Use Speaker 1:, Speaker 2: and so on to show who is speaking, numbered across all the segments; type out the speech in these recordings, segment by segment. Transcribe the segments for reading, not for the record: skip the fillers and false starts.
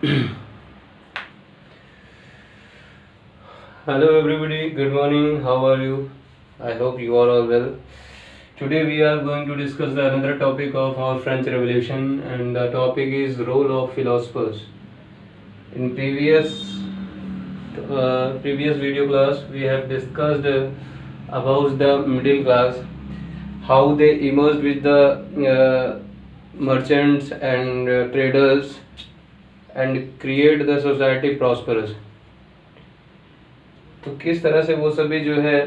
Speaker 1: Hello everybody, good morning. How are you? I hope you are all well. Today we are going to discuss another topic of our French Revolution, and the topic is role of philosophers. In previous video class we have discussed about the middle class, how they emerged with the merchants and traders and create the society prosperous. तो किस तरह से वो सभी जो है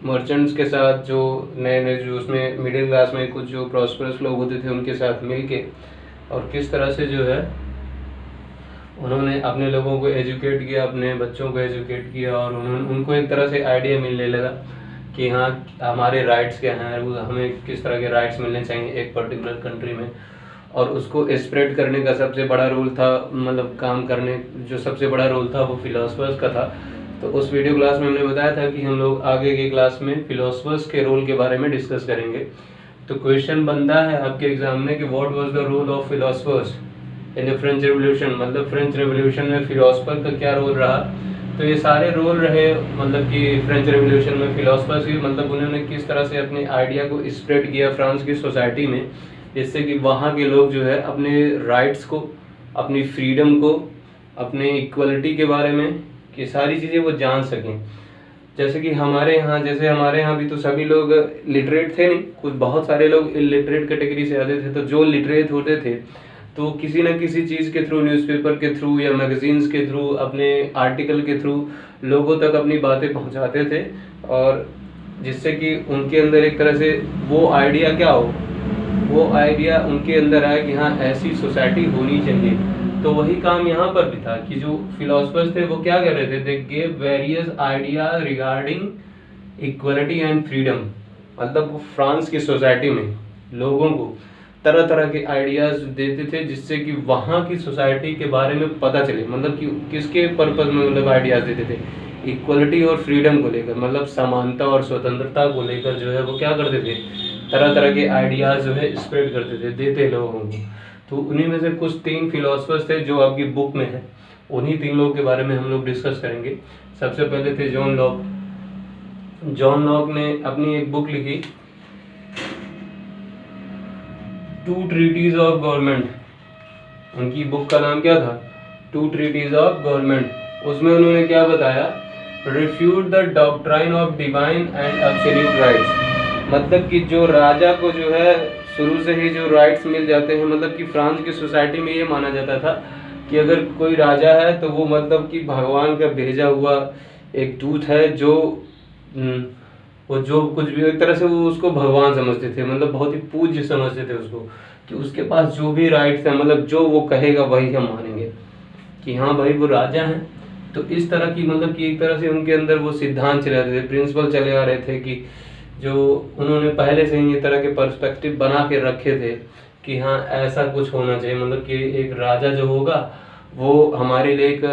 Speaker 1: merchants के साथ, जो नए नए जो उसमें मिडिल क्लास में कुछ जो प्रॉस्परस लोग होते थे उनके साथ मिलके, और किस तरह से जो है उन्होंने अपने लोगों को एजुकेट किया, अपने बच्चों को एजुकेट किया, और उनको एक तरह से आइडिया मिलने लगा कि हाँ हमारे राइट्स क्या हैं, हमें किस तरह के राइट्स मिलने चाहिए एक पर्टिकुलर कंट्री में। और उसको स्प्रेड करने का सबसे बड़ा रोल था, मतलब काम करने जो सबसे बड़ा रोल था वो फिलोसफर्स का था। तो उस वीडियो क्लास में हमने बताया था कि हम लोग आगे की क्लास में फिलोसफर्स के रोल के बारे में डिस्कस करेंगे। तो क्वेश्चन बनता है आपके एग्जाम में कि what was the role of philosophers in the French revolution, मतलब फ्रेंच रेवोल्यूशन में फिलोसफर का क्या रोल रहा। तो ये सारे रोल रहे, मतलब कि फ्रेंच रेवोल्यूशन में फिलोसफर्स की, मतलब उन्होंने किस तरह से अपने आइडिया को स्प्रेड किया फ्रांस की सोसाइटी में, जिससे कि वहाँ के लोग जो है अपने राइट्स को, अपनी फ्रीडम को, अपने इक्वलिटी के बारे में कि सारी चीज़ें वो जान सकें। जैसे कि हमारे यहाँ भी तो सभी लोग लिटरेट थे नहीं, कुछ बहुत सारे लोग इलिटरेट कैटेगरी से आते थे। तो जो लिटरेट होते थे तो किसी न किसी चीज़ के थ्रू, न्यूज़पेपर के थ्रू या मैगजीन्स के थ्रू, अपने आर्टिकल के थ्रू लोगों तक अपनी बातें पहुंचाते थे, और जिससे कि उनके अंदर एक तरह से वो आइडिया क्या हो, वो आइडिया उनके अंदर आया कि हाँ ऐसी सोसाइटी होनी चाहिए। तो वही काम यहाँ पर भी था कि जो फिलोसफर्स थे वो क्या कर रहे थे, they gave various idea regarding equality and freedom. मतलब वो फ्रांस की सोसाइटी में लोगों को तरह तरह के आइडियाज देते थे, जिससे कि वहाँ की सोसाइटी के बारे में पता चले। मतलब कि किसके पर्पज में मतलब आइडियाज देते थे, इक्वलिटी और फ्रीडम को लेकर, मतलब समानता और स्वतंत्रता को लेकर जो है वो क्या करते थे, तरह तरह के आइडियाज जो है स्प्रेड करते थे, देते लोगों को। तो उन्हीं में से कुछ 3 फिलोसफर्स थे जो आपकी बुक में है, उन्हीं 3 लोगों के बारे में हम लोग डिस्कस करेंगे। सबसे पहले थे जॉन लॉक। जॉन लॉक ने अपनी एक बुक लिखी, 2 ट्रीटीज ऑफ गवर्नमेंट। उनकी बुक का नाम क्या था, 2 ट्रीटीज ऑफ गवर्नमेंट। उसमें उन्होंने क्या बताया, refute the doctrine of divine and absolute rights. मतलब कि जो राजा को जो है शुरू से ही जो राइट्स मिल जाते हैं, मतलब कि फ्रांस की सोसाइटी में ये माना जाता था कि अगर कोई राजा है तो वो मतलब कि भगवान का भेजा हुआ एक दूत है, जो वो जो कुछ भी एक तरह से वो उसको भगवान समझते थे, मतलब बहुत ही पूज्य समझते थे उसको, कि उसके पास जो भी राइट्स हैं, मतलब जो वो कहेगा वही हम मानेंगे कि हाँ भाई वो राजा हैं। तो इस तरह की, मतलब कि एक तरह से उनके अंदर वो सिद्धांत चले आ रहे थे, प्रिंसिपल चले आ रहे थे, कि जो उन्होंने पहले से ही ये तरह के पर्सपेक्टिव बना के रखे थे कि हाँ ऐसा कुछ होना चाहिए। मतलब कि एक राजा जो होगा वो हमारे लिए एक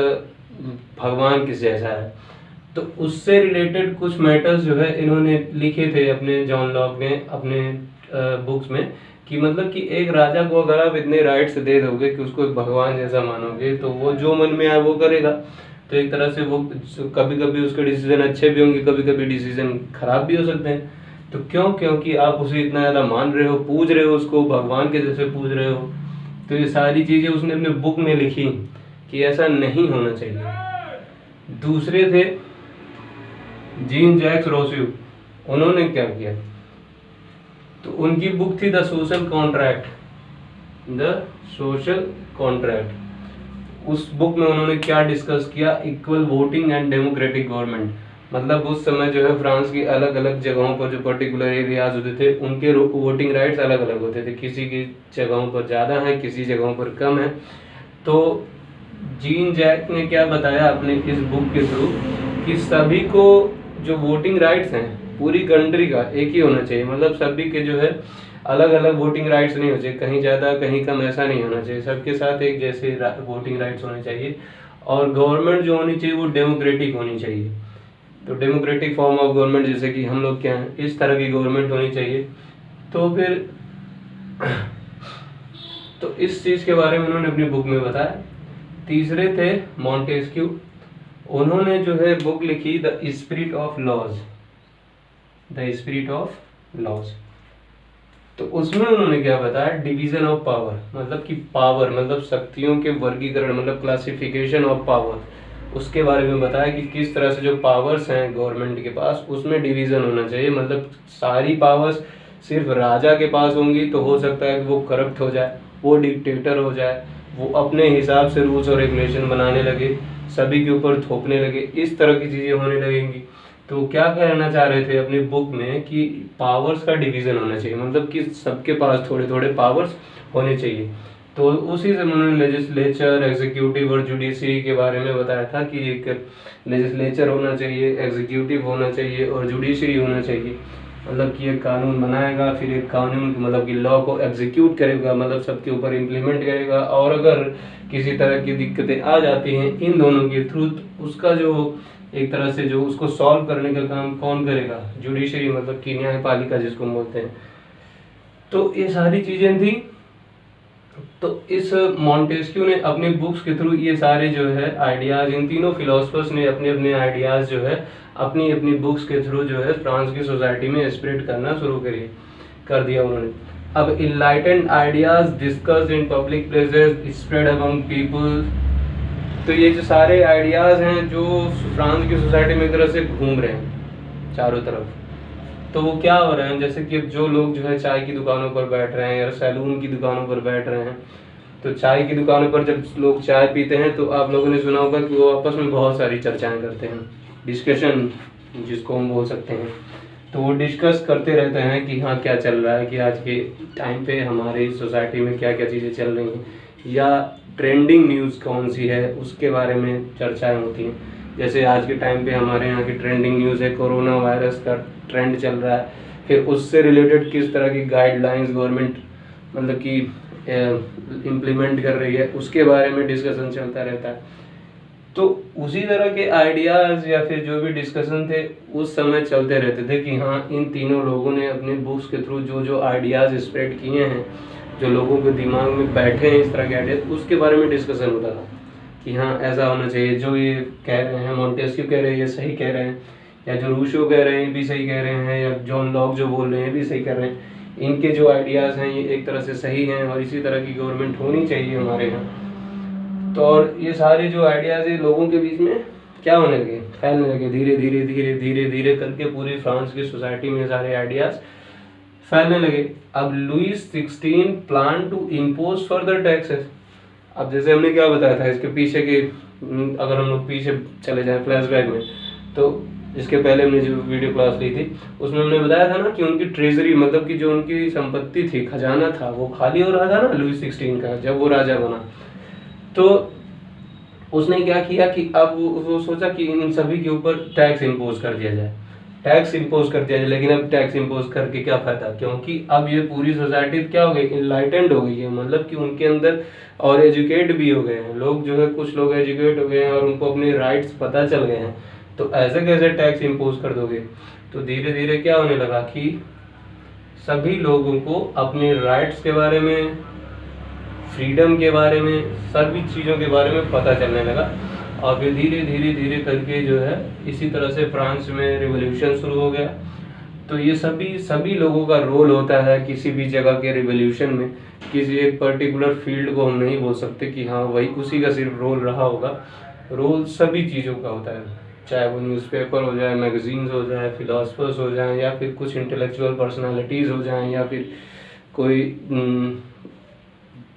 Speaker 1: भगवान किस जैसा है। तो उससे रिलेटेड कुछ मैटर्स जो है इन्होंने लिखे थे अपने, जॉन लॉक ने अपने बुक्स में, कि मतलब कि एक राजा को अगर आप इतने राइट्स दे दोगे कि उसको एक भगवान जैसा मानोगे, तो वो जो मन में आए वो करेगा। तो एक तरह से वो कभी कभी उसके डिसीजन अच्छे भी होंगे, कभी कभी डिसीजन खराब भी हो सकते हैं। तो क्योंकि आप उसे इतना ज़्यादा मान रहे हो, पूज रहे हो, उसको भगवान के जैसे पूज रहे हो। तो ये सारी चीज़ें उसने अपने बुक में लिखी कि ऐसा नहीं होना चाहिए। दूसरे थे जीन जैक्स रोusseau। उन्होंने क्या किया, तो उनकी बुक थी the social contract. The social contract, उस बुक में उन्होंने क्या डिस्कस किया, equal voting and democratic government. मतलब उस समय जो है फ्रांस की अलग अलग जगहों पर जो पर्टिकुलर एरियाज होते थे उनके वोटिंग राइट्स अलग अलग होते थे, किसी की जगहों पर ज़्यादा है, किसी जगहों पर कम है। तो जीन जैक ने क्या बताया अपने इस बुक के थ्रू, कि सभी को जो वोटिंग राइट्स हैं पूरी कंट्री का एक ही होना चाहिए। मतलब सभी के जो है अलग अलग वोटिंग राइट्स नहीं होने चाहिए, कहीं ज़्यादा कहीं कम ऐसा नहीं होना चाहिए, सबके साथ एक जैसे वोटिंग राइट्स होने चाहिए। और गवर्नमेंट जो होनी चाहिए वो डेमोक्रेटिक होनी चाहिए। तो डेमोक्रेटिक फॉर्म ऑफ गवर्नमेंट, जैसे कि हम लोग क्या हैं, इस तरह की गवर्नमेंट होनी चाहिए। तो फिर तो इस चीज़ के बारे में उन्होंने अपनी बुक में बताया। तीसरे थे मॉन्टेस्क्यू, उन्होंने जो है बुक लिखी the spirit of laws, the spirit of laws. तो उसमें उन्होंने क्या बताया, डिवीजन ऑफ पावर, मतलब कि पावर मतलब शक्तियों के वर्गीकरण, मतलब क्लासिफिकेशन ऑफ पावर, उसके बारे में बताया कि किस तरह से जो पावर्स हैं गवर्नमेंट के पास उसमें डिवीजन होना चाहिए। मतलब सारी पावर्स सिर्फ राजा के पास होंगी तो हो सकता है कि वो करप्ट हो जाए, वो डिक्टेटर हो जाए, वो अपने हिसाब से रूल्स और रेगुलेशन बनाने लगे, सभी के ऊपर थोपने लगे, इस तरह की चीज़ें होने लगेंगी। तो क्या कहना चाह रहे थे अपनी बुक में कि पावर्स का डिवीज़न होना चाहिए, मतलब कि सबके पास थोड़े थोड़े पावर्स होने चाहिए। तो उसी से उन्होंने लेजिस्लेचर, एग्जीक्यूटिव और जुडिशरी के बारे में बताया था कि एक लेजिस्लेचर होना चाहिए, एग्जीक्यूटिव होना चाहिए और जुडिशरी होना चाहिए। मतलब कि एक कानून बनाएगा, फिर एक कानून मतलब कि लॉ को एग्जीक्यूट करेगा, मतलब सबके ऊपर इम्प्लीमेंट करेगा, और अगर किसी तरह की दिक्कतें आ जाती हैं इन दोनों के थ्रू, उसका जो एक तरह से जो उसको सॉल्व करने का काम कौन करेगा, जुडिशरी, मतलब कि न्यायपालिका जिसको बोलते हैं। तो ये सारी चीज़ें थी। तो इस मॉन्टेस्क्यू ने अपने बुक्स के थ्रू ये सारे जो है आइडियाज़, इन तीनों फिलोसफर्स ने अपने अपने आइडियाज़ जो है अपनी अपनी बुक्स के थ्रू जो है फ्रांस की सोसाइटी में स्प्रेड करना शुरू कर दिया उन्होंने। अब enlightened ideas discussed in public places spread among people. तो ये जो सारे आइडियाज़ हैं जो फ्रांस की सोसाइटी में एक तरह से घूम रहे हैं चारों तरफ, तो वो क्या हो रहे हैं, जैसे कि जो लोग जो है चाय की दुकानों पर बैठ रहे हैं या सैलून की दुकानों पर बैठ रहे हैं, तो चाय की दुकानों पर जब लोग चाय पीते हैं तो आप लोगों ने सुना होगा कि वो आपस में बहुत सारी चर्चाएं करते हैं, डिस्कशन जिसको हम बोल सकते हैं। तो वो डिस्कस करते रहते हैं कि हाँ क्या चल रहा है, कि आज के टाइम पे हमारी सोसाइटी में क्या क्या चीज़ें चल रही हैं, या ट्रेंडिंग न्यूज़ कौन सी है उसके बारे में चर्चाएं होती हैं। जैसे आज के टाइम पे हमारे यहाँ की ट्रेंडिंग न्यूज़ है, कोरोना वायरस का ट्रेंड चल रहा है, फिर उससे रिलेटेड किस तरह की गाइडलाइंस गवर्नमेंट मतलब कि इम्प्लीमेंट कर रही है, उसके बारे में डिस्कशन चलता रहता है। तो उसी तरह के आइडियाज़ या फिर जो भी डिस्कशन थे उस समय चलते रहते थे कि हाँ इन तीनों लोगों ने अपने बुक्स के थ्रू जो जो आइडियाज़ स्प्रेड किए हैं, जो लोगों के दिमाग में बैठे हैं इस तरह के आइडियाज, उसके बारे में डिस्कशन होता था कि हाँ ऐसा होना चाहिए, जो ये कह रहे हैं मॉन्टेस्क्यू कह रहे हैं ये सही कह रहे हैं, या जो रूसो कह रहे हैं ये भी सही कह रहे हैं, या जॉन लॉक जो बोल रहे हैं ये भी सही कर रहे हैं, इनके जो आइडियाज़ हैं ये एक तरह से सही हैं और इसी तरह की गवर्नमेंट होनी चाहिए हमारे यहाँ। तो और ये सारे जो आइडियाज़ है लोगों के बीच में क्या होने लगे, फैलने लगे, धीरे धीरे धीरे धीरे धीरे करके पूरी फ्रांस की सोसाइटी में सारे आइडियाज़ फैलने लगे। अब Louis 16 plan to impose further taxes. अब जैसे हमने क्या बताया था इसके पीछे के, अगर हम लोग पीछे चले जाएं फ्लैशबैक में, तो इसके पहले हमने जो वीडियो क्लास ली थी उसमें हमने बताया था ना कि उनकी ट्रेजरी मतलब कि जो उनकी संपत्ति थी, खजाना था, वो खाली हो रहा था ना लुईस 16 का जब वो राजा बना। तो उसने क्या किया कि अब वो सोचा कि इन सभी के ऊपर टैक्स इम्पोज कर दिया जाए, टैक्स इम्पोज कर दिया जाए। लेकिन अब टैक्स इम्पोज करके क्या फायदा, क्योंकि अब ये पूरी सोसाइटी क्या हो गई, इनलाइटेंड हो गई है, मतलब कि उनके अंदर और एजुकेट भी हो गए हैं लोग, जो है कुछ लोग एजुकेट हो गए हैं और उनको अपने राइट्स पता चल गए हैं। तो ऐसे कैसे टैक्स इम्पोज कर दोगे। तो धीरे धीरे क्या होने लगा कि सभी लोगों को अपने राइट्स के बारे में, फ्रीडम के बारे में, सभी चीज़ों के बारे में पता चलने लगा। और फिर धीरे धीरे धीरे करके जो है इसी तरह से फ्रांस में रिवॉल्यूशन शुरू हो गया। तो ये सभी लोगों का रोल होता है किसी भी जगह के रिवॉल्यूशन में। किसी एक पर्टिकुलर फील्ड को हम नहीं बोल सकते कि हाँ वही उसी का सिर्फ रोल रहा होगा, रोल सभी चीज़ों का होता है, चाहे वो न्यूज़पेपर हो जाए, मैगजीन्स हो जाए, फिलोसफर्स हो जाएं, या फिर कुछ इंटेलेक्चुअल पर्सनालिटीज़ हो जाएं, या फिर कोई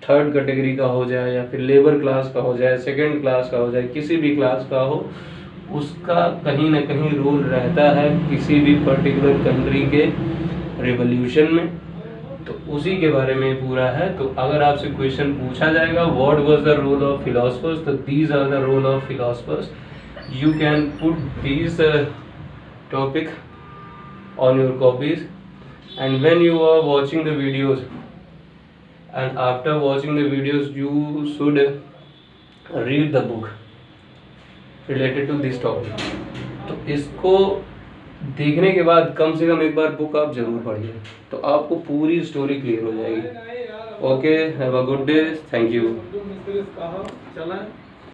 Speaker 1: थर्ड कैटेगरी का हो जाए, या फिर लेबर क्लास का हो जाए, सेकंड क्लास का हो जाए, किसी भी क्लास का हो, उसका कहीं ना कहीं रोल रहता है किसी भी पर्टिकुलर कंट्री के रिवॉल्यूशन में। तो उसी के बारे में पूरा है। तो अगर आपसे क्वेश्चन पूछा जाएगा what was the role of philosophers, तो these are the role of philosophers. You can put these topic on your copies, and when you are watching the videos, and after watching the videos you should read the book related to this topic। तो इसको देखने के बाद कम से कम एक बार book आप जरूर पढ़िए, तो आपको पूरी स्टोरी क्लियर हो जाएगी। Okay, have a good day, thank you.